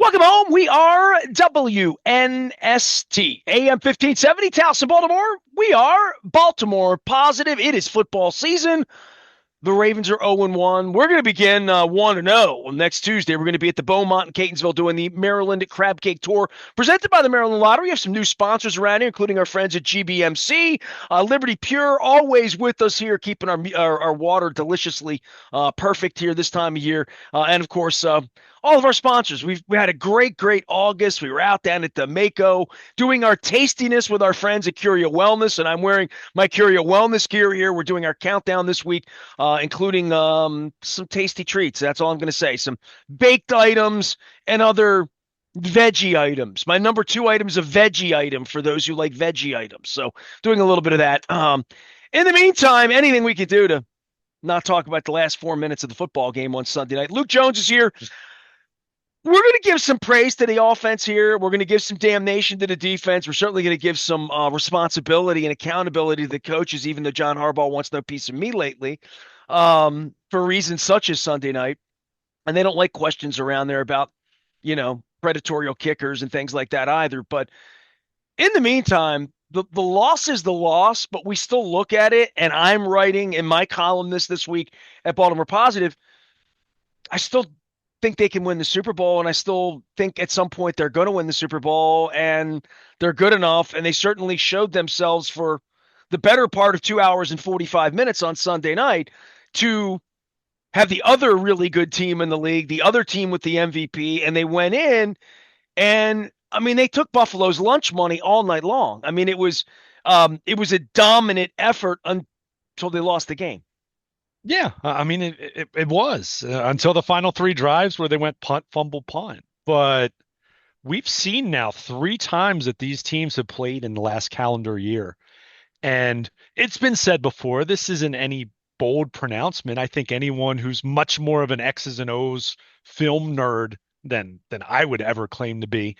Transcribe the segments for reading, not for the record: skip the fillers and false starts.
Welcome home. We are WNST, AM 1570, Towson, Baltimore. We are Baltimore positive. It is football season. The Ravens are 0-1. We're going to begin 1-0 next Tuesday. We're going to be at the Beaumont in Catonsville doing the Maryland Crab Cake Tour presented by the Maryland Lottery. We have some new sponsors around here, including our friends at GBMC. Liberty Pure, always with us here, keeping our water deliciously perfect here this time of year. And, of course, all of our sponsors. We had a great August. We were out down at the Mako doing our tastiness with our friends at Curio Wellness, and I'm wearing my Curio Wellness gear here. We're doing our countdown this week, including some tasty treats. That's all I'm going to say. Some baked items and other veggie items. My number 2 item is a veggie item for those who like veggie items. So doing a little bit of that. In the meantime, anything we could do to not talk about the last 4 minutes of the football game on Sunday night. Luke Jones is here. We're going to give some praise to the offense here. We're going to give some damnation to the defense. We're certainly going to give some responsibility and accountability to the coaches, even though John Harbaugh wants no piece of me lately, for reasons such as Sunday night. And they don't like questions around there about, predatorial kickers and things like that either. But in the meantime, the loss is the loss, but we still look at it, and I'm writing in my column this week at Baltimore Positive, I still think they can win the Super Bowl, and I still think at some point they're going to win the Super Bowl, and they're good enough, and they certainly showed themselves for the better part of 2 hours and 45 minutes on Sunday night to have the other really good team in the league, the other team with the MVP, and they went in, and they took Buffalo's lunch money all night long. It was a dominant effort until they lost the game. Yeah, it was until the final 3 drives where they went punt, fumble, punt. But we've seen now 3 times that these teams have played in the last calendar year. And it's been said before, this isn't any bold pronouncement. I think anyone who's much more of an X's and O's film nerd than I would ever claim to be,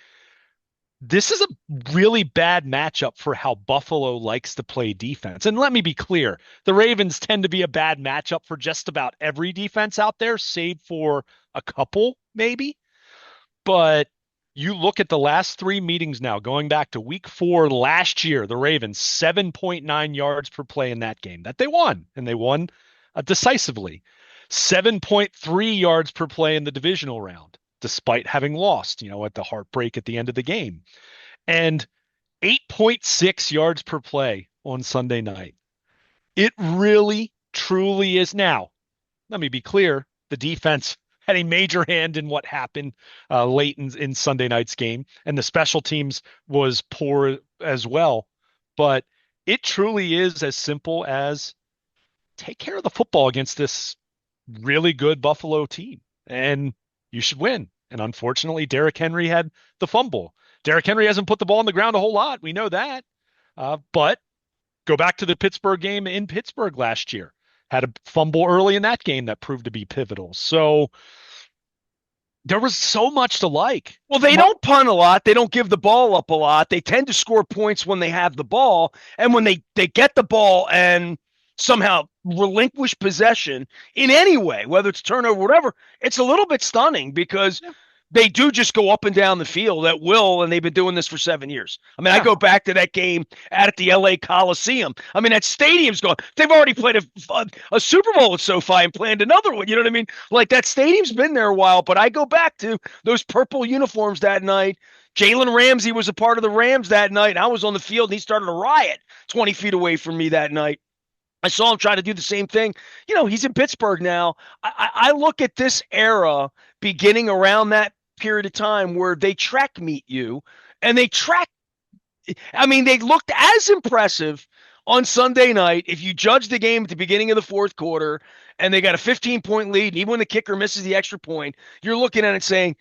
this is a really bad matchup for how Buffalo likes to play defense. And let me be clear, the Ravens tend to be a bad matchup for just about every defense out there, save for a couple, maybe. But you look at the last 3 meetings now, going back to week 4 last year, the Ravens, 7.9 yards per play in that game that they won, and they won decisively. 7.3 yards per play in the divisional round, despite having lost, at the heartbreak at the end of the game. And 8.6 yards per play on Sunday night. It really, truly is. Now, let me be clear, the defense had a major hand in what happened late in Sunday night's game, and the special teams was poor as well. But it truly is as simple as take care of the football against this really good Buffalo team, and you should win. And unfortunately, Derrick Henry had the fumble. Derrick Henry hasn't put the ball on the ground a whole lot. We know that. But go back to the Pittsburgh game in Pittsburgh last year. Had a fumble early in that game that proved to be pivotal. So there was so much to like. Well, they don't punt a lot. They don't give the ball up a lot. They tend to score points when they have the ball. And when they get the ball and somehow relinquish possession in any way, whether it's turnover, whatever, it's a little bit stunning because they do just go up and down the field at will, and they've been doing this for 7 years. I go back to that game at the LA Coliseum. That stadium's gone. They've already played a Super Bowl at SoFi and planned another one. You know what I mean? Like, that stadium's been there a while, but I go back to those purple uniforms that night. Jalen Ramsey was a part of the Rams that night, and I was on the field, and he started a riot 20 feet away from me that night. I saw him try to do the same thing. He's in Pittsburgh now. I look at this era beginning around that period of time where they track meet you, and they looked as impressive on Sunday night if you judge the game at the beginning of the 4th quarter, and they got a 15-point lead, and even when the kicker misses the extra point, you're looking at it saying,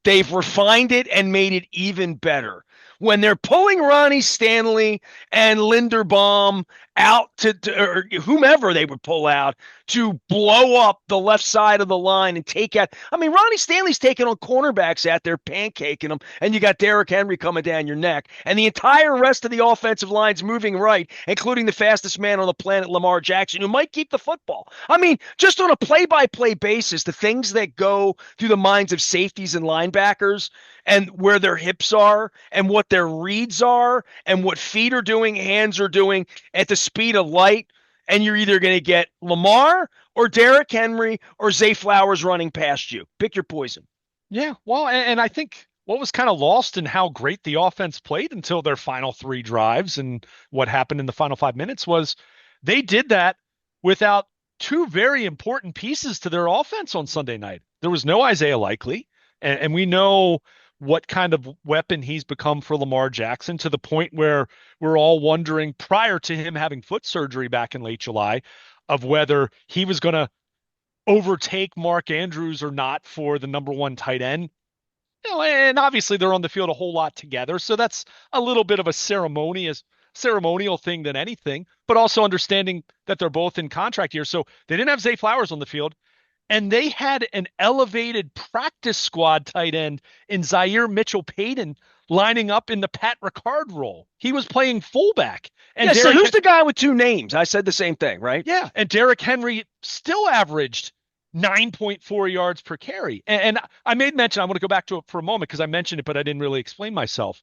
they've refined it and made it even better. when they're pulling Ronnie Stanley and Linderbaum out or whomever they would pull out to blow up the left side of the line and take out. I mean, Ronnie Stanley's taking on cornerbacks out there, pancaking them, and you got Derrick Henry coming down your neck, and the entire rest of the offensive line's moving right, including the fastest man on the planet, Lamar Jackson, who might keep the football. I mean, just on a play-by-play basis, the things that go through the minds of safeties and linebackers and where their hips are and what their reads are and what feet are doing, hands are doing at the speed of light. And you're either going to get Lamar or Derrick Henry or Zay Flowers running past you. Pick your poison. Yeah, well, and I think what was kind of lost in how great the offense played until their final three drives and what happened in the final 5 minutes was they did that without two very important pieces to their offense on Sunday night. There was no Isaiah Likely, and we know what kind of weapon he's become for Lamar Jackson to the point where we're all wondering prior to him having foot surgery back in late July of whether he was going to overtake Mark Andrews or not for the number one tight end. You know, and obviously they're on the field a whole lot together, so that's a little bit of a ceremonial thing than anything, but also understanding that they're both in contract years. So they didn't have Zay Flowers on the field, and they had an elevated practice squad tight end in Zaire Mitchell-Payton lining up in the Pat Ricard role. He was playing fullback. And yeah, so who's the guy with two names? I said the same thing, right? Yeah, and Derrick Henry still averaged 9.4 yards per carry. And I made mention, I want to go back to it for a moment because I mentioned it, but I didn't really explain myself.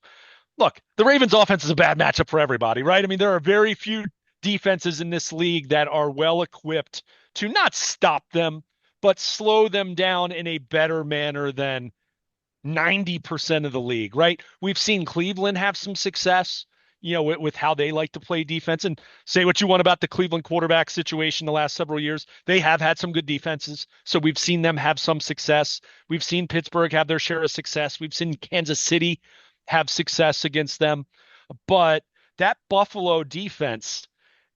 Look, the Ravens offense is a bad matchup for everybody, right? I mean, there are very few defenses in this league that are well equipped to not stop them, but slow them down in a better manner than 90% of the league, right? We've seen Cleveland have some success, you know, with how they like to play defense. And say what you want about the Cleveland quarterback situation the last several years. They have had some good defenses. So we've seen them have some success. We've seen Pittsburgh have their share of success. We've seen Kansas City have success against them. But that Buffalo defense,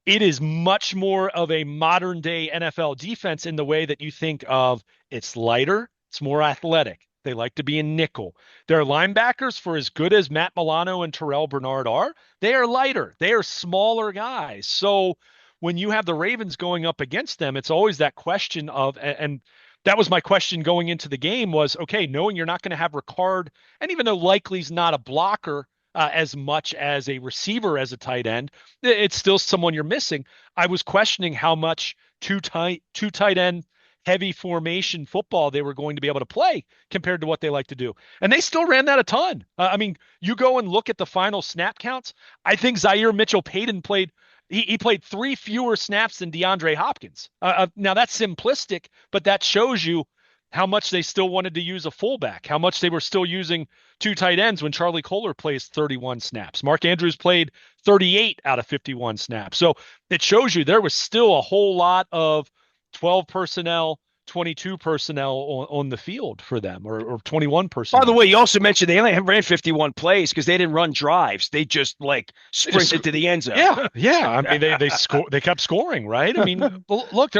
it is much more of a modern day NFL defense in the way that you think of it's lighter, it's more athletic. They like to be in nickel. Their linebackers, for as good as Matt Milano and Terrell Bernard are, they are lighter. They are smaller guys. So when you have the Ravens going up against them, it's always that question of, and that was my question going into the game was, okay, knowing you're not going to have Ricard, and even though Likely's not a blocker, as much as a receiver as a tight end, it's still someone you're missing. I was questioning how much two tight end heavy formation football they were going to be able to play compared to what they like to do. And they still ran that a ton. I mean, you go and look at the final snap counts. I think Zaire Mitchell-Payton played he played 3 fewer snaps than DeAndre Hopkins. Now that's simplistic, but that shows you how much they still wanted to use a fullback, how much they were still using two tight ends when Charlie Kolar plays 31 snaps. Mark Andrews played 38 out of 51 snaps. So it shows you there was still a whole lot of 12 personnel, 22 personnel on the field for them, or 21 personnel. By the way, you also mentioned they only ran 51 plays because they didn't run drives. They just like sprinted to the end zone. Yeah. I mean, they kept scoring, right? I mean, look,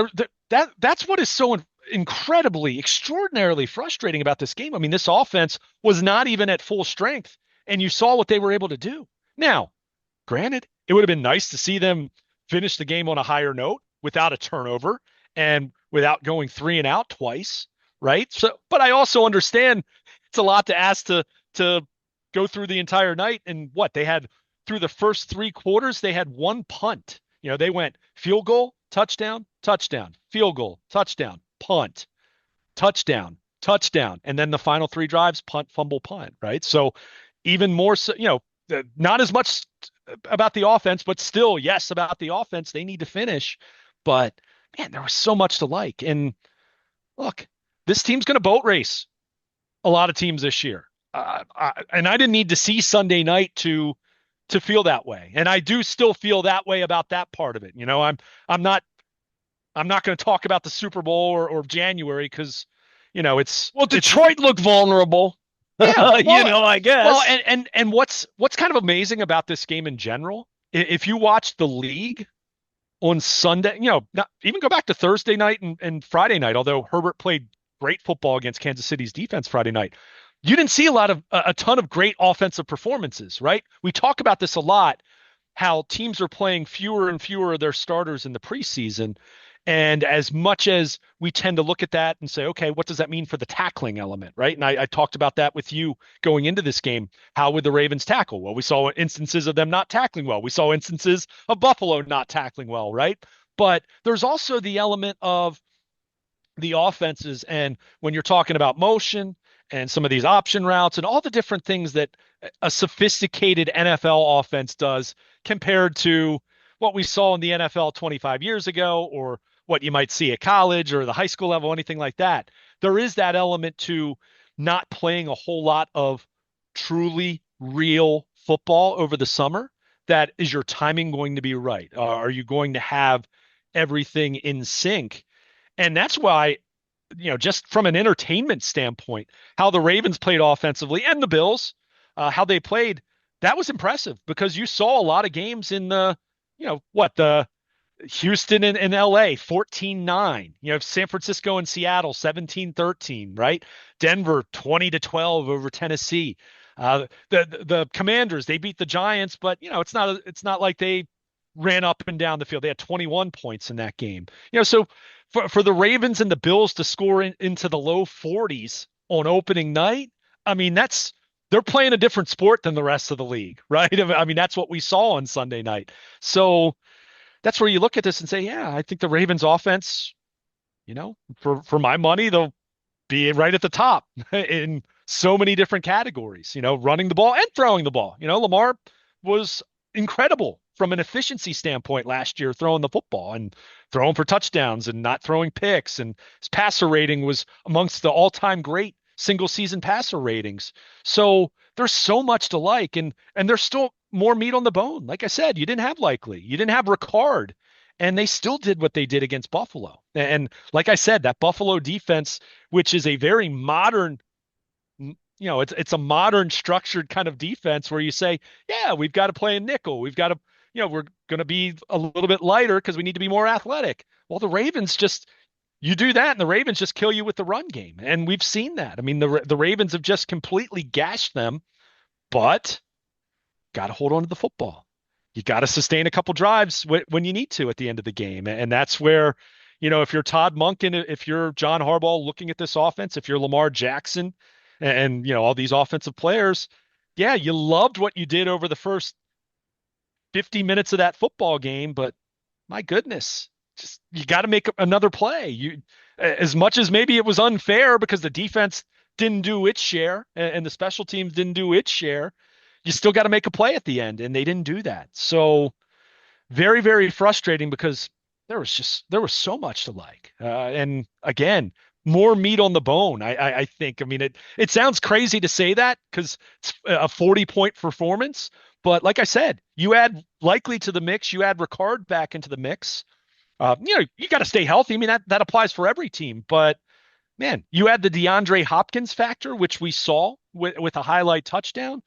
that's what is so incredibly, extraordinarily frustrating about this game. I mean, this offense was not even at full strength, and you saw what they were able to do. Now, granted, it would have been nice to see them finish the game on a higher note without a turnover and without going 3 and out twice, right? So, but I also understand it's a lot to ask to go through the entire night. And what they had through the first 3 quarters, they had 1 punt. You know, they went field goal, touchdown, touchdown, field goal, touchdown, punt, touchdown, touchdown, and then the final 3 drives, punt, fumble, punt, right? So even more so, you know, not as much about the offense, but still, yes, about the offense. They need to finish. But man, there was so much to like. And look, this team's going to boat race a lot of teams this year. And I didn't need to see Sunday night to feel that way. And I do still feel that way about that part of it. You know, I'm not going to talk about the Super Bowl or January because, you know, Detroit looked vulnerable. Yeah, well, you know, I guess. Well, and what's kind of amazing about this game in general, if you watch the league on Sunday, you know, even go back to Thursday night and Friday night, although Herbert played great football against Kansas City's defense Friday night, you didn't see a ton of great offensive performances, right? We talk about this a lot, how teams are playing fewer and fewer of their starters in the preseason. And as much as we tend to look at that and say, okay, what does that mean for the tackling element, right? And I talked about that with you going into this game. How would the Ravens tackle? Well, we saw instances of them not tackling well. We saw instances of Buffalo not tackling well, right? But there's also the element of the offenses, and when you're talking about motion and some of these option routes and all the different things that a sophisticated NFL offense does compared to what we saw in the NFL 25 years ago, or what you might see at college or the high school level, anything like that. There is that element to not playing a whole lot of truly real football over the summer. That is your timing going to be right? Are you going to have everything in sync? And that's why, just from an entertainment standpoint, how the Ravens played offensively and the Bills, how they played, that was impressive because you saw a lot of games in the Houston and LA 14-9, San Francisco and Seattle 17-13, right? Denver 20-12 over Tennessee. The Commanders, they beat the Giants, but it's not like they ran up and down the field. They had 21 points in that game. So for the Ravens and the Bills to score into the low 40s on opening night, I mean, they're playing a different sport than the rest of the league, right? I mean, that's what we saw on Sunday night. So that's where you look at this and say, yeah, I think the Ravens offense, for my money, they'll be right at the top in so many different categories, running the ball and throwing the ball. Lamar was incredible from an efficiency standpoint last year, throwing the football and throwing for touchdowns and not throwing picks. And his passer rating was amongst the all-time great single season passer ratings. So there's so much to like, and there's still more meat on the bone. Like I said, you didn't have Likely, you didn't have Ricard, and they still did what they did against Buffalo. And like I said, that Buffalo defense, which is a very modern, it's a modern structured kind of defense where you say, yeah, we've got to play a nickel. We've got to, we're going to be a little bit lighter because we need to be more athletic. Well, the Ravens you do that and the Ravens just kill you with the run game. And we've seen that. I mean, the Ravens have just completely gashed them, but got to hold on to the football. You got to sustain a couple drives when you need to at the end of the game. And that's where, if you're Todd Monken, if you're John Harbaugh looking at this offense, if you're Lamar Jackson and all these offensive players, yeah, you loved what you did over the first 50 minutes of that football game, but my goodness, just you got to make another play. As much as maybe it was unfair because the defense didn't do its share and the special teams didn't do its share, you still got to make a play at the end, and they didn't do that. So very, very frustrating because there was so much to like. And again, more meat on the bone. I think. I mean, it sounds crazy to say that because it's a 40-point performance, but like I said, you add Likely to the mix, you add Ricard back into the mix. You got to stay healthy. I mean, that applies for every team, but man, you add the DeAndre Hopkins factor, which we saw with a highlight touchdown.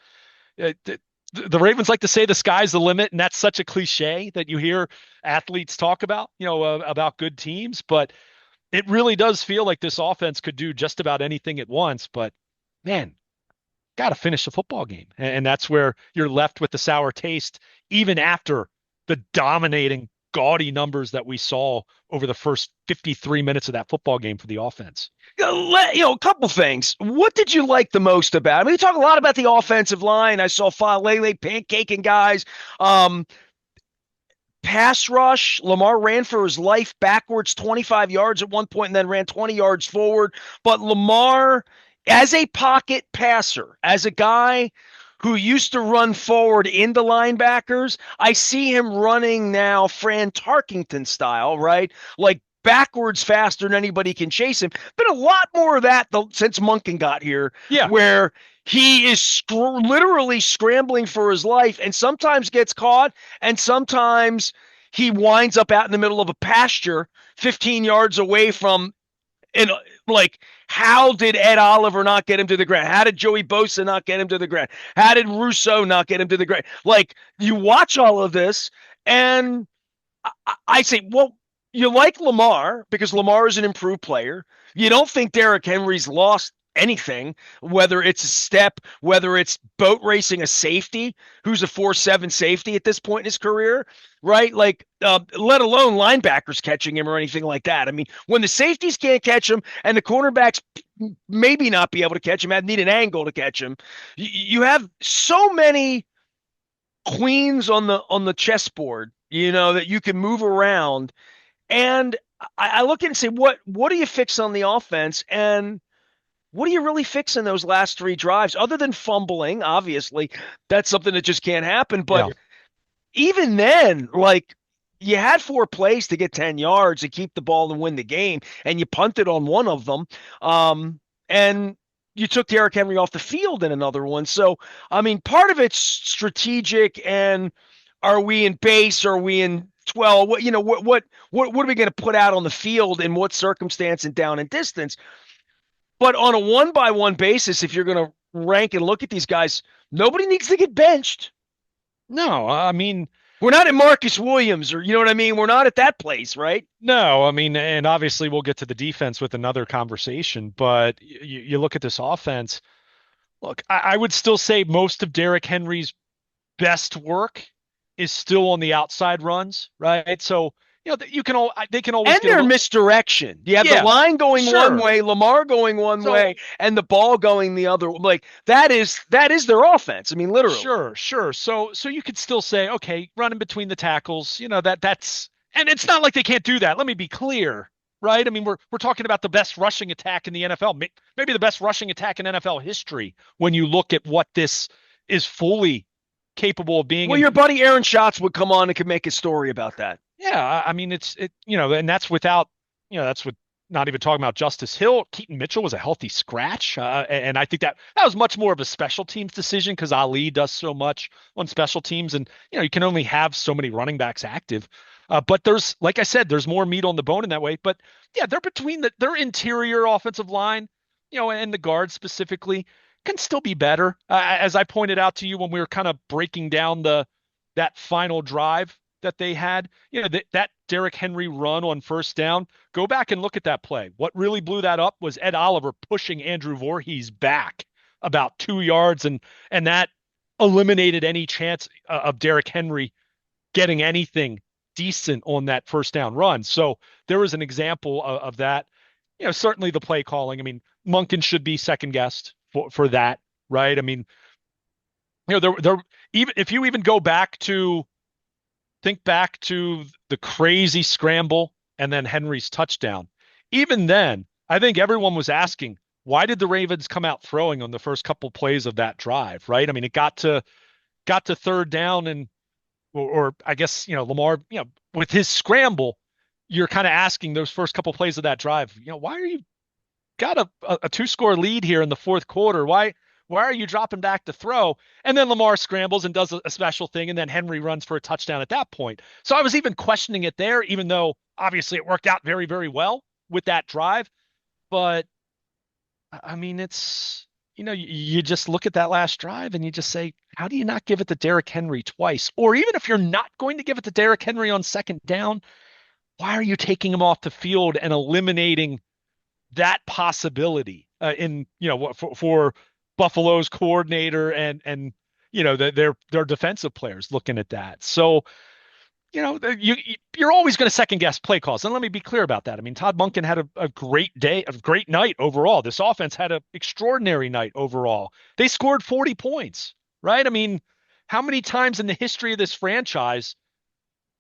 The Ravens like to say the sky's the limit, and that's such a cliche that you hear athletes talk about, about good teams. But it really does feel like this offense could do just about anything at once. But man, got to finish the football game, and that's where you're left with the sour taste, even after the dominating, gaudy numbers that we saw over the first 53 minutes of that football game for the offense. A couple things. What did you like the most about? I mean, we talk a lot about the offensive line. I saw Falele pancaking guys. Pass rush. Lamar ran for his life backwards 25 yards at one point and then ran 20 yards forward. But Lamar, as a pocket passer, as a guy who used to run forward into linebackers, I see him running now Fran Tarkington style, right? Like backwards faster than anybody can chase him. Been a lot more of that since Monken got here, Yeah. where he is literally scrambling for his life and sometimes gets caught and sometimes he winds up out in the middle of a pasture 15 yards away from, and like, how did Ed Oliver not get him to the ground? How did Joey Bosa not get him to the ground? How did Russo not get him to the ground? Like, you watch all of this and I say, well, you like Lamar because Lamar is an improved player. You don't think Derrick Henry's lost anything, whether it's a step, whether it's boat racing a safety who's a 4-7 safety at this point in his career, right? Like, let alone linebackers catching him or anything like that. I mean, when the safeties can't catch him and the cornerbacks maybe not be able to catch him, need an angle to catch him, you have so many queens on the chessboard, that you can move around. And I look at it and say, what do you fix on the offense? And what do you really fix in those last three drives other than fumbling? Obviously, that's something that just can't happen. But Yeah. even then, like, you had 4 plays to get 10 yards to keep the ball and win the game, and you punted on one of them. And you took Derrick Henry off the field in another one. So, I mean, part of it's strategic, and are we in base? Are we in 12? What are we going to put out on the field in what circumstance and down and distance? But on a one-by-one basis, if you're going to rank and look at these guys, nobody needs to get benched. No, I mean, We're not at Marcus Williams, or you know what I mean? We're not at that place, right? no, I mean, and obviously we'll get to the defense with another conversation, but you look at this offense. Look, I would still say most of Derrick Henry's best work is still on the outside runs, right? So, you can all they can always And get a their little, misdirection. You have the yeah, line going one sure. way, Lamar going one So way, and the ball going the other. Like, that is their offense. I mean, literally. sure, sure. So you could still say, okay, running between the tackles, that's and it's not like they can't do that. Let me be clear, right? I mean, we're talking about the best rushing attack in the NFL, maybe the best rushing attack in NFL history when you look at what this is fully capable of being. Well, And your buddy Aaron Schatz would come on and could make a story about that. yeah, I mean, and that's without, that's with not even talking about Justice Hill. Keaton Mitchell was a healthy scratch, and I think that was much more of a special teams decision because Ali does so much on special teams, and you can only have so many running backs active. But there's, like I said, there's more meat on the bone in that way. But yeah, they're between their interior offensive line, and the guards specifically can still be better. As I pointed out to you when we were kind of breaking down that final drive that they had, that Derrick Henry run on first down. Go back and look at that play. What really blew that up was Ed Oliver pushing Andrew Voorhees back about 2 yards, and that eliminated any chance of Derrick Henry getting anything decent on that first down run. So there was an example of that. Certainly the play calling. I mean, Monken should be second guessed for that, right? I mean, there even if you even go back to think back to the crazy scramble and then Henry's touchdown. Even then, I think everyone was asking, why did the Ravens come out throwing on the first couple plays of that drive, right? I mean, it got to third down and or I guess, Lamar, with his scramble, you're kind of asking those first couple plays of that drive, why are you got a two-score lead here in the fourth quarter? Why are you dropping back to throw? And then Lamar scrambles and does a special thing, and then Henry runs for a touchdown at that point. So I was even questioning it there, even though obviously it worked out very, very well with that drive. But I mean, you just look at that last drive and you just say, how do you not give it to Derrick Henry twice? Or even if you're not going to give it to Derrick Henry on second down, why are you taking him off the field and eliminating that possibility for Buffalo's coordinator and their defensive players looking at that. So, you're always going to second guess play calls. And let me be clear about that. I mean, Todd Monken had a great day, a great night overall. This offense had an extraordinary night overall. They scored 40 points, right? I mean, how many times in the history of this franchise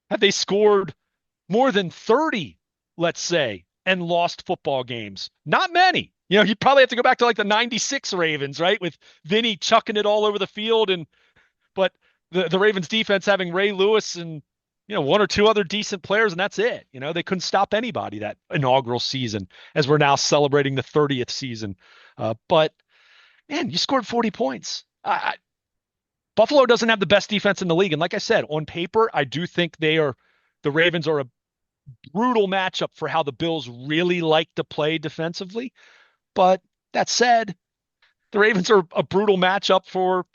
have they scored more than 30, let's say, and lost football games? Not many. You probably have to go back to like the 96 Ravens, right? With Vinny chucking it all over the field. But the Ravens defense having Ray Lewis and, one or two other decent players, and that's it. They couldn't stop anybody that inaugural season as we're now celebrating the 30th season. But man, you scored 40 points. Buffalo doesn't have the best defense in the league. And like I said, on paper, I do think the Ravens are a brutal matchup for how the Bills really like to play defensively. But that said, the Ravens are a brutal matchup for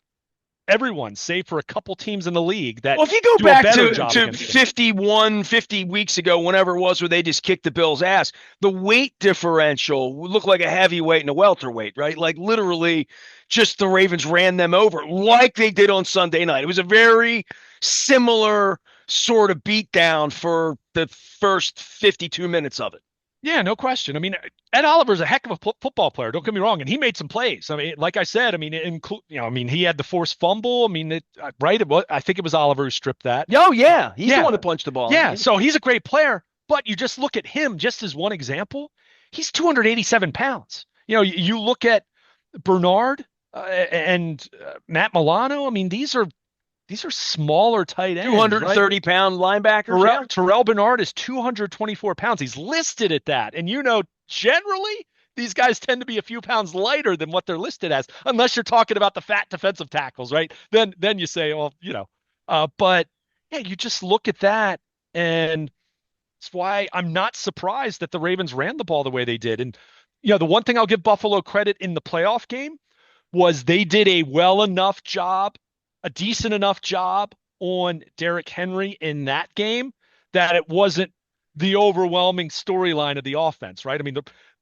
everyone, save for a couple teams in the league, that Well, if you go do a back better to, job to against them. 50 weeks ago, whenever it was where they just kicked the Bills' ass, the weight differential would look like a heavyweight and a welterweight, right? Like literally just the Ravens ran them over like they did on Sunday night. It was a very similar sort of beatdown for the first 52 minutes of it. Yeah, no question. I mean, Ed Oliver's a heck of a football player. Don't get me wrong, and he made some plays. I mean, like I said, I mean, I mean, he had the forced fumble. I mean, right? I think it was Oliver who stripped that. Oh, yeah. He's the Yeah, one that punched the ball yeah. in. So he's a great player, but you just look at him just as one example. He's 287 pounds. You look at Bernard and Matt Milano. I mean, these are smaller tight ends, right? 230-pound linebackers. Yeah. Terrell Bernard is 224 pounds. He's listed at that. And generally, these guys tend to be a few pounds lighter than what they're listed as, unless you're talking about the fat defensive tackles, right? Then you say, well, but yeah, you just look at that, and it's why I'm not surprised that the Ravens ran the ball the way they did. And the one thing I'll give Buffalo credit in the playoff game was they did a decent enough job on Derrick Henry in that game that it wasn't the overwhelming storyline of the offense, right? I mean,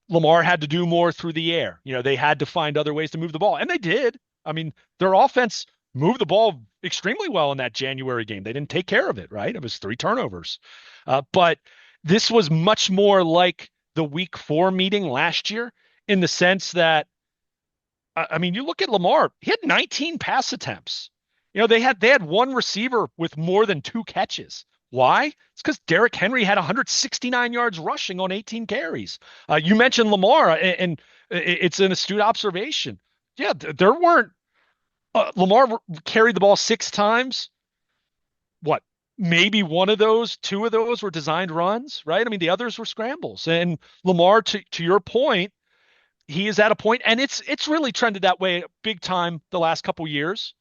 Lamar had to do more through the air. They had to find other ways to move the ball, and they did. I mean, their offense moved the ball extremely well in that January game. They didn't take care of it, right? It was 3 turnovers. But this was much more like the week 4 meeting last year in the sense that, I mean, you look at Lamar, he had 19 pass attempts. They had one receiver with more than 2 catches. Why? It's because Derrick Henry had 169 yards rushing on 18 carries. You mentioned Lamar, and it's an astute observation. Yeah, there weren't. Lamar carried the ball 6 times. What? Maybe two of those were designed runs, right? I mean, the others were scrambles. And Lamar, to your point, he is at a point, and it's really trended that way big time the last couple years.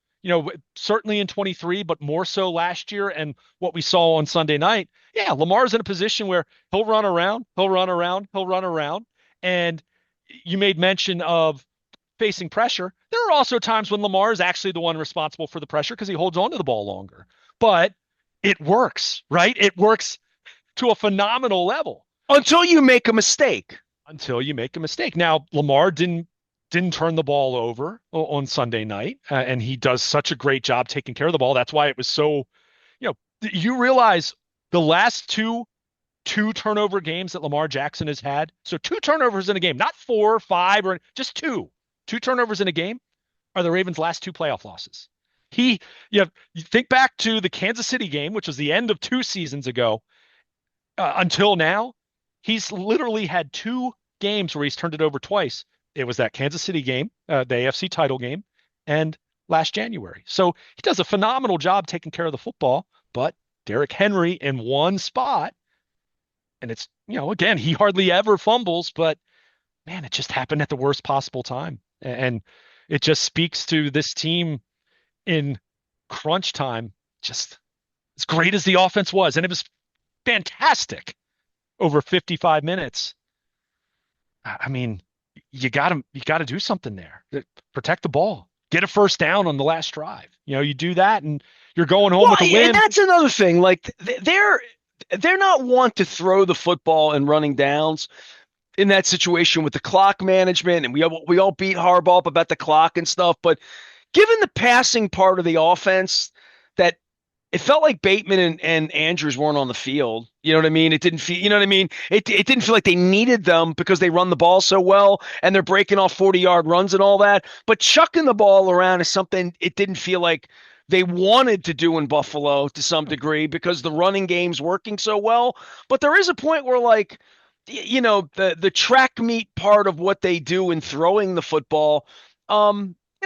Certainly in 23, but more so last year, and what we saw on Sunday night. Yeah, Lamar's in a position where he'll run around, he'll run around, he'll run around. And you made mention of facing pressure. There are also times when Lamar is actually the one responsible for the pressure because he holds on to the ball longer. But it works, right? It works to a phenomenal level. Until you make a mistake. Now, Lamar didn't turn the ball over on Sunday night, and he does such a great job taking care of the ball. That's why it was so, you realize the last two turnover games that Lamar Jackson has had. So 2 turnovers in a game, not 4 or 5, or just 2. 2 turnovers in a game are the Ravens' last 2 playoff losses. You think back to the Kansas City game, which was the end of 2 seasons ago, until now, he's literally had 2 games where he's turned it over twice. It was that Kansas City game, the AFC title game, and last January. So he does a phenomenal job taking care of the football, but Derrick Henry in one spot, and it's, again, he hardly ever fumbles, but man, it just happened at the worst possible time. And it just speaks to this team in crunch time, just as great as the offense was, and it was fantastic over 55 minutes. I mean, you got to do something there. Protect the ball. Get a first down on the last drive. You do that, and you're going home with a win. And that's another thing. Like they're not want to throw the football in running downs in that situation with the clock management, and we all beat Harbaugh up about the clock and stuff. But given the passing part of the offense, that it felt like Bateman and Andrews weren't on the field. You know what I mean? It didn't feel, you know what I mean? It didn't feel like they needed them because they run the ball so well and they're breaking off 40-yard runs and all that. But chucking the ball around is something it didn't feel like they wanted to do in Buffalo to some degree because the running game's working so well. But there is a point where, like, the track meet part of what they do in throwing the football,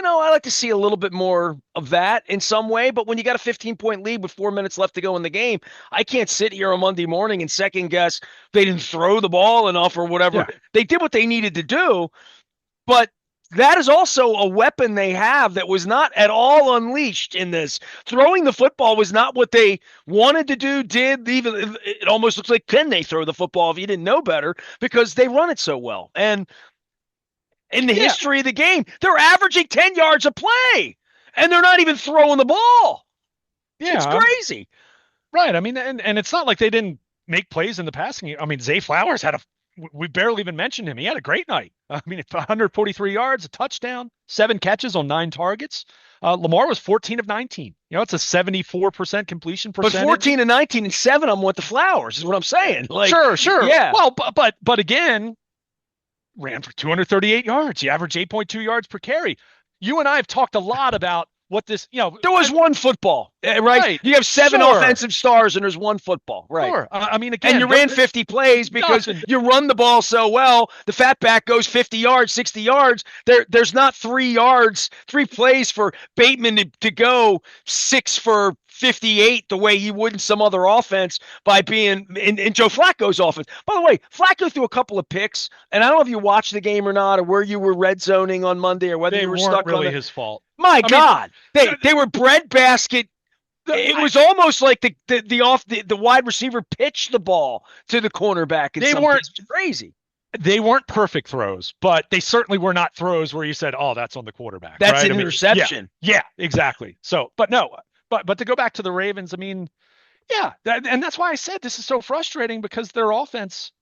I like to see a little bit more of that in some way. But when you got a 15-point lead with 4 minutes left to go in the game, I can't sit here on Monday morning and second guess they didn't throw the ball enough or whatever. Yeah. They did what they needed to do, but that is also a weapon they have that was not at all unleashed in this. Throwing the football was not what they wanted to do, did. Even it almost looks like, can they throw the football if you didn't know better, because they run it so well. And in the history of the game, they're averaging 10 yards a play. and they're not even throwing the ball. Yeah, It's crazy. right. I mean, and it's not like they didn't make plays in the passing game. I mean, Zay Flowers had we barely even mentioned him. He had a great night. I mean, 143 yards, a touchdown, 7 catches on 9 targets. Lamar was 14 of 19. It's a 74% completion But percentage. 14 and 19 and 7 I'm with the Flowers is what I'm saying. Like, Sure, sure. yeah. Well, but again, ran for 238 yards. He averaged 8.2 yards per carry. You and I have talked a lot about what this, There was one football, right? right. You have 7 Sure. offensive stars and there's one football, right? Sure. I mean, And again, you ran 50 plays because nothing. you run the ball so well. The fat back goes 50 yards, 60 yards. There's not 3 yards, 3 plays for Bateman to go 6 for 58 the way he would in some other offense by being in Joe Flacco's offense. By the way, Flacco threw a couple of picks, and I don't know if you watched the game or not, or where you were red zoning on Monday, or whether They you were weren't stuck on really the. his fault. My I mean, God, they were breadbasket. It I, was almost like the wide receiver pitched the ball to the cornerback in they some weren't cases. Crazy. they weren't perfect throws, but they certainly were not throws where you said, "Oh, that's on the quarterback." That's Right? an I mean, yeah, interception. yeah, exactly. So, but no, but to go back to the Ravens, I mean, yeah, and that's why I said this is so frustrating because their offense.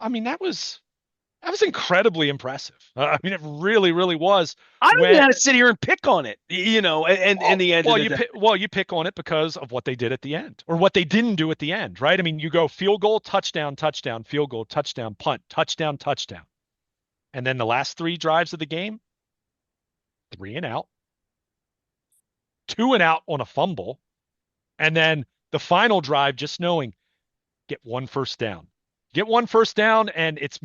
I mean, that was incredibly impressive. I mean, it really, really was. I don't even When know how to sit here and pick on it, and in the end of the day. you pick on it because of what they did at the end, or what they didn't do at the end, right? I mean, you go field goal, touchdown, touchdown, field goal, touchdown, punt, touchdown, touchdown, and then the last 3 drives of the game, 3 and out, 2 and out on a fumble, and then the final drive, just knowing get one first down, and it's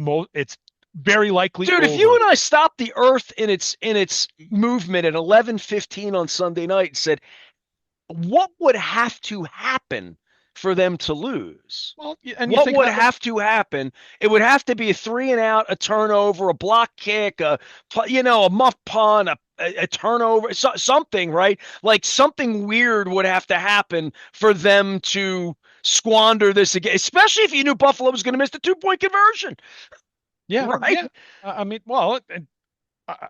very likely Dude, if you over. and I stopped the earth in its movement at 11:15 on Sunday night and said, what would have to happen for them to lose? Well, and you What think would about the have to happen? It would have to be a 3 and out, a turnover, a block kick, a muff punt, a turnover, something, right? Like something weird would have to happen for them to squander this again, especially if you knew Buffalo was going to miss the 2-point conversion, yeah, right? yeah. I mean, well, and, uh,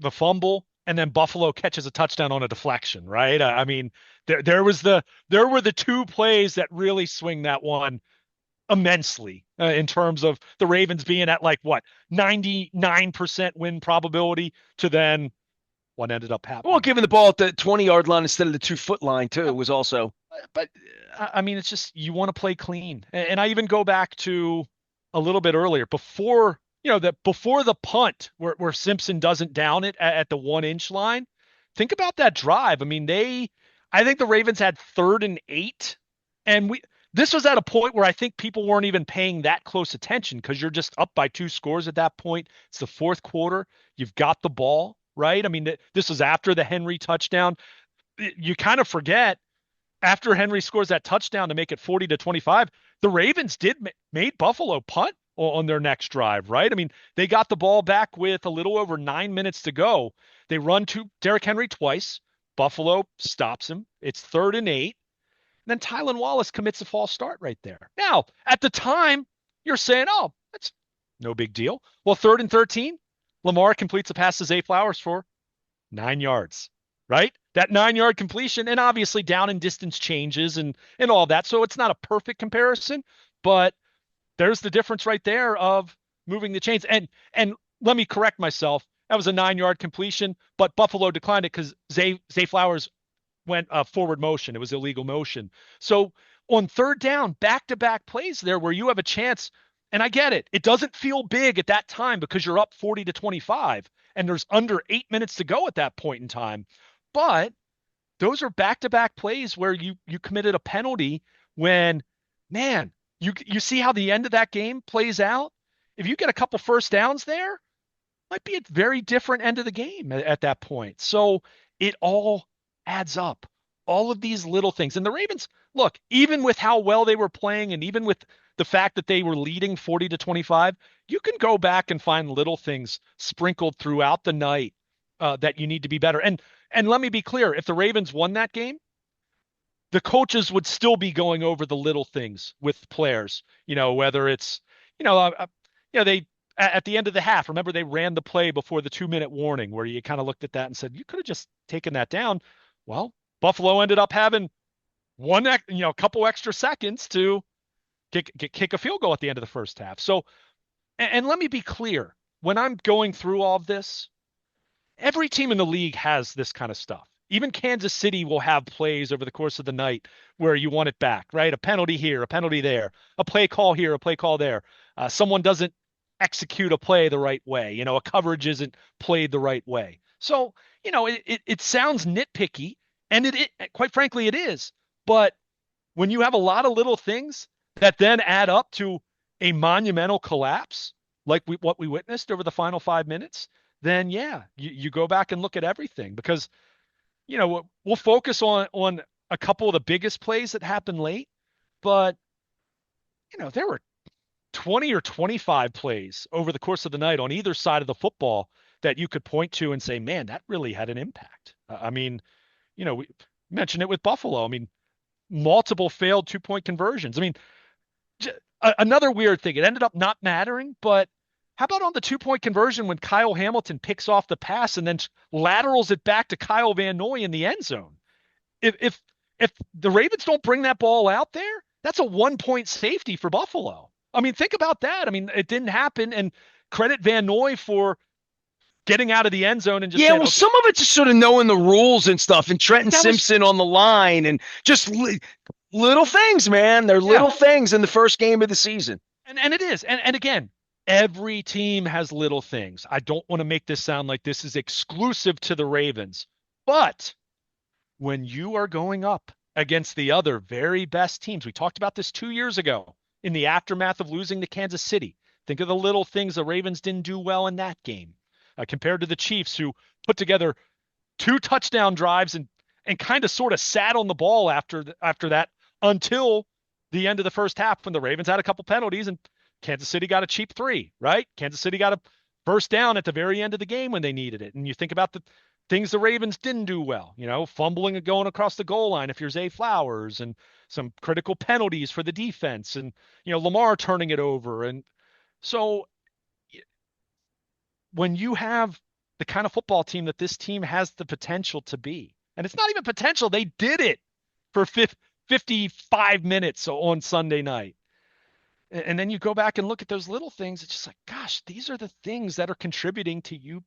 the fumble, and then Buffalo catches a touchdown on a deflection, right? I mean, there were the 2 plays that really swing that one immensely in terms of the Ravens being at like what 99% win probability to then what ended up Well, happening. giving the ball at the 20-yard line instead of the 2-foot line, too, Yeah, was also. but I mean, it's just you want to play clean, and I even go back to a little bit earlier before that before the punt where Simpson doesn't down it at the 1 inch line. Think about that drive. I mean, I think the Ravens had 3rd and 8, and this was at a point where I think people weren't even paying that close attention because you're just up by 2 scores at that point. It's the fourth quarter. You've got the ball, right? I mean, this was after the Henry touchdown. You kind of forget after Henry scores that touchdown to make it 40-25, the Ravens made Buffalo punt on their next drive, right? I mean, they got the ball back with a little over 9 minutes to go. They run to Derrick Henry twice. Buffalo stops him. It's 3rd and 8. And then Tylan Wallace commits a false start right there. Now, at the time, you're saying, oh, that's no big deal. Well, 3rd and 13, Lamar completes a pass to Zay Flowers for 9 yards, right? That 9 yard completion, and obviously down and distance changes and all that. So it's not a perfect comparison, but there's the difference right there of moving the chains. And let me correct myself. That was a 9 yard completion, but Buffalo declined it because Zay Flowers went forward motion. It was illegal motion. So on 3rd down, back-to-back plays there where you have a chance, and I get it. It doesn't feel big at that time because you're up 40-25 and there's under 8 minutes to go at that point in time. But those are back-to-back plays where you committed a penalty when, man, you see how the end of that game plays out. If you get a couple first downs there, might be a very different end of the game at that point. So it all adds up. All of these little things. And the Ravens, look, even with how well they were playing and even with the fact that they were leading 40-25, you can go back and find little things sprinkled throughout the night that you need to be better. And let me be clear, if the Ravens won that game, the coaches would still be going over the little things with players, whether it's, you know, they at the end of the half, remember they ran the play before the 2-minute warning where you kind of looked at that and said, you could have just taken that down. Well, Buffalo ended up having a couple extra seconds to kick a field goal at the end of the first half. So, and let me be clear, when I'm going through all of this, every team in the league has this kind of stuff. Even Kansas City will have plays over the course of the night where you want it back, right? A penalty here, a penalty there, a play call here, a play call there. Someone doesn't execute a play the right way. A coverage isn't played the right way. So, it sounds nitpicky, and quite frankly, it is. But when you have a lot of little things that then add up to a monumental collapse, like what we witnessed over the final 5 minutes, then yeah, you go back and look at everything because we'll focus on a couple of the biggest plays that happened late, but there were 20 or 25 plays over the course of the night on either side of the football that you could point to and say, man, that really had an impact. I mean, we mentioned it with Buffalo. I mean, multiple failed 2-point conversions. I mean, another weird thing, it ended up not mattering, but how about on the 2-point conversion when Kyle Hamilton picks off the pass and then laterals it back to Kyle Van Noy in the end zone? If the Ravens don't bring that ball out there, that's a 1-point safety for Buffalo. I mean, think about that. I mean, it didn't happen, and credit Van Noy for getting out of the end zone and just Yeah, saying, well, okay, some of it's just sort of knowing the rules and stuff, and Trenton that was Simpson on the line, and just little things, man. They're yeah, little things in the first game of the season. and it is, and again, every team has little things. I don't want to make this sound like this is exclusive to the Ravens, but when you are going up against the other very best teams, we talked about this 2 years ago in the aftermath of losing to Kansas City. Think of the little things the Ravens didn't do well in that game compared to the Chiefs, who put together 2 touchdown drives and kind of sort of sat on the ball after that until the end of the first half when the Ravens had a couple penalties and Kansas City got a cheap 3, right? Kansas City got a first down at the very end of the game when they needed it. And you think about the things the Ravens didn't do well, fumbling and going across the goal line if you're Zay Flowers, and some critical penalties for the defense, and Lamar turning it over. And so when you have the kind of football team that this team has the potential to be, and it's not even potential, they did it for 55 minutes on Sunday night. And then you go back and look at those little things. It's just like, gosh, these are the things that are contributing to you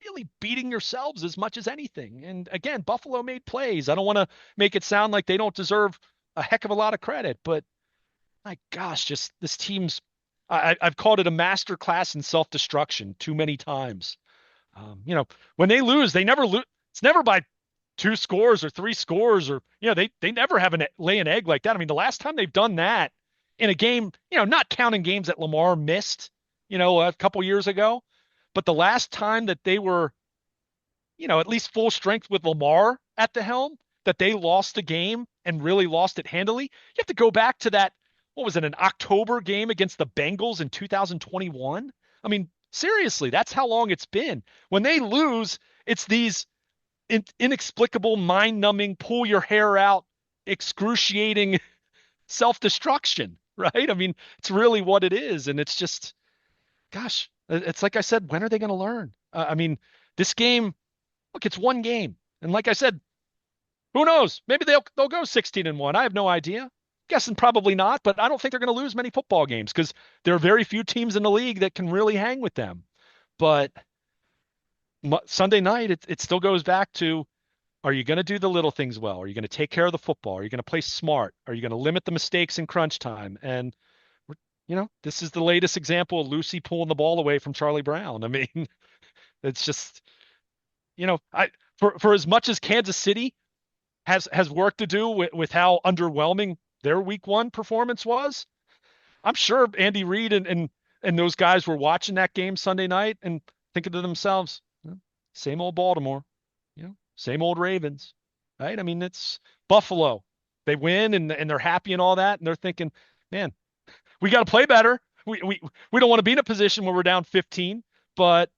really beating yourselves as much as anything. And again, Buffalo made plays. I don't want to make it sound like they don't deserve a heck of a lot of credit, but my gosh, just this team's, I've called it a master class in self-destruction too many times. When they lose, they never lose. It's never by 2 scores or 3 scores, or, they never have lay an egg like that. I mean, the last time they've done that in a game, not counting games that Lamar missed, a couple years ago, but the last time that they were, at least full strength with Lamar at the helm, that they lost the game and really lost it handily, you have to go back to that, what was it, an October game against the Bengals in 2021? I mean, seriously, that's how long it's been. When they lose, it's these inexplicable, mind-numbing, pull your hair out, excruciating self-destruction, right? I mean, it's really what it is. And it's just, gosh, it's like I said, when are they going to learn? I mean, this game, look, it's one game. And like I said, who knows? Maybe they'll go 16-1. I have no idea. Guessing probably not, but I don't think they're going to lose many football games because there are very few teams in the league that can really hang with them. But Sunday night, it still goes back to, are you going to do the little things well? Are you going to take care of the football? Are you going to play smart? Are you going to limit the mistakes in crunch time? And, this is the latest example of Lucy pulling the ball away from Charlie Brown. I mean, it's just, for as much as Kansas City has work to do with how underwhelming their week 1 performance was, I'm sure Andy Reid and those guys were watching that game Sunday night and thinking to themselves, same old Baltimore, same old Ravens, right? I mean, it's Buffalo. They win and they're happy and all that. And they're thinking, man, we got to play better. We don't want to be in a position where we're down 15, but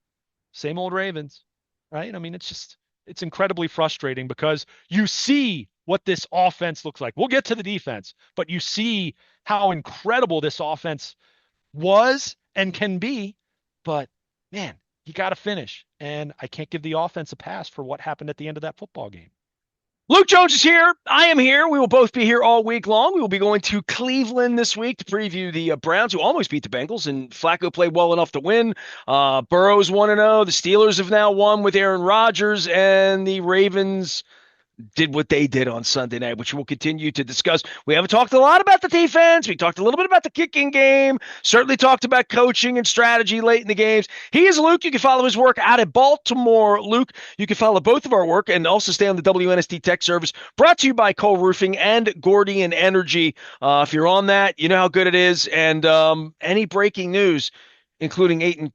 same old Ravens, right? I mean, it's incredibly frustrating because you see what this offense looks like. We'll get to the defense, but you see how incredible this offense was and can be, but man, you got to finish. And I can't give the offense a pass for what happened at the end of that football game. Luke Jones is here. I am here. We will both be here all week long. We will be going to Cleveland this week to preview the Browns, who almost beat the Bengals, and Flacco played well enough to win. Burrow's 1-0. The Steelers have now won with Aaron Rodgers, and the Ravens did what they did on Sunday night, which we'll continue to discuss. We haven't talked a lot about the defense. We talked a little bit about the kicking game, certainly talked about coaching and strategy late in the games. He is Luke. You can follow his work out at Baltimore. Luke, you can follow both of our work and also stay on the WNST Tech Service, brought to you by Cole Roofing and Gordian Energy. If you're on that, you know how good it is. And any breaking news, including 8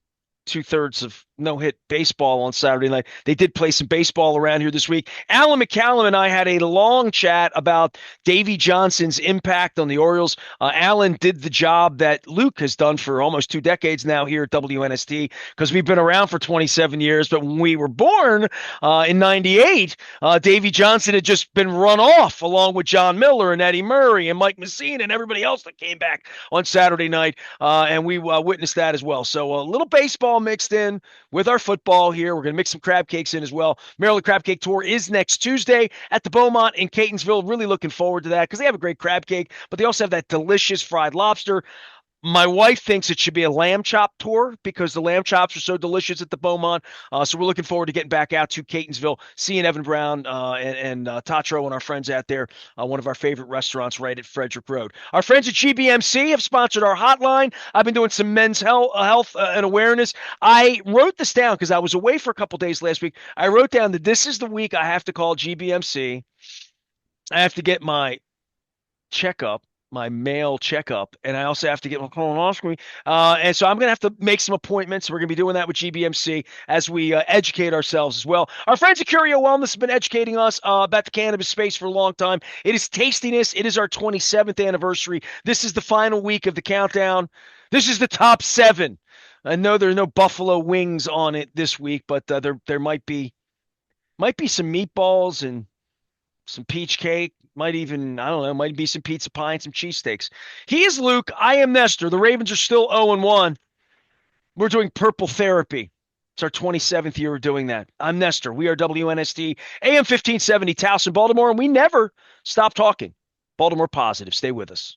2/3 of no-hit baseball on Saturday night. They did play some baseball around here this week. Alan McCallum and I had a long chat about Davey Johnson's impact on the Orioles. Alan did the job that Luke has done for almost 2 decades now here at WNST, because we've been around for 27 years. But when we were born in 98, Davey Johnson had just been run off along with John Miller and Eddie Murray and Mike Messina and everybody else that came back on Saturday night. And we witnessed that as well. So a little baseball mixed in with our football here. We're going to mix some crab cakes in as well. Maryland Crab Cake Tour is next Tuesday at the Beaumont in Catonsville. Really looking forward to that because they have a great crab cake, but they also have that delicious fried lobster. My wife thinks it should be a lamb chop tour because the lamb chops are so delicious at the Beaumont. So we're looking forward to getting back out to Catonsville, seeing Evan Brown and Tatro and our friends out there, one of our favorite restaurants right at Frederick Road. Our friends at GBMC have sponsored our hotline. I've been doing some men's health and awareness. I wrote this down because I was away for a couple days last week. I wrote down that this is the week I have to call GBMC. I have to get my checkup, my male checkup, and I also have to get my colonoscopy. And so I'm going to have to make some appointments. We're going to be doing that with GBMC as we educate ourselves as well. Our friends at Curio Wellness have been educating us about the cannabis space for a long time. It is tastiness. It is our 27th anniversary. This is the final week of the countdown. This is the top 7. I know there are no buffalo wings on it this week, but there might be some meatballs and some peach cake. Might even, I don't know, might be some pizza pie and some cheesesteaks. He is Luke. I am Nestor. The Ravens are still 0-1. We're doing purple therapy. It's our 27th year of doing that. I'm Nestor. We are WNST, AM 1570, Towson, Baltimore, and we never stop talking. Baltimore positive. Stay with us.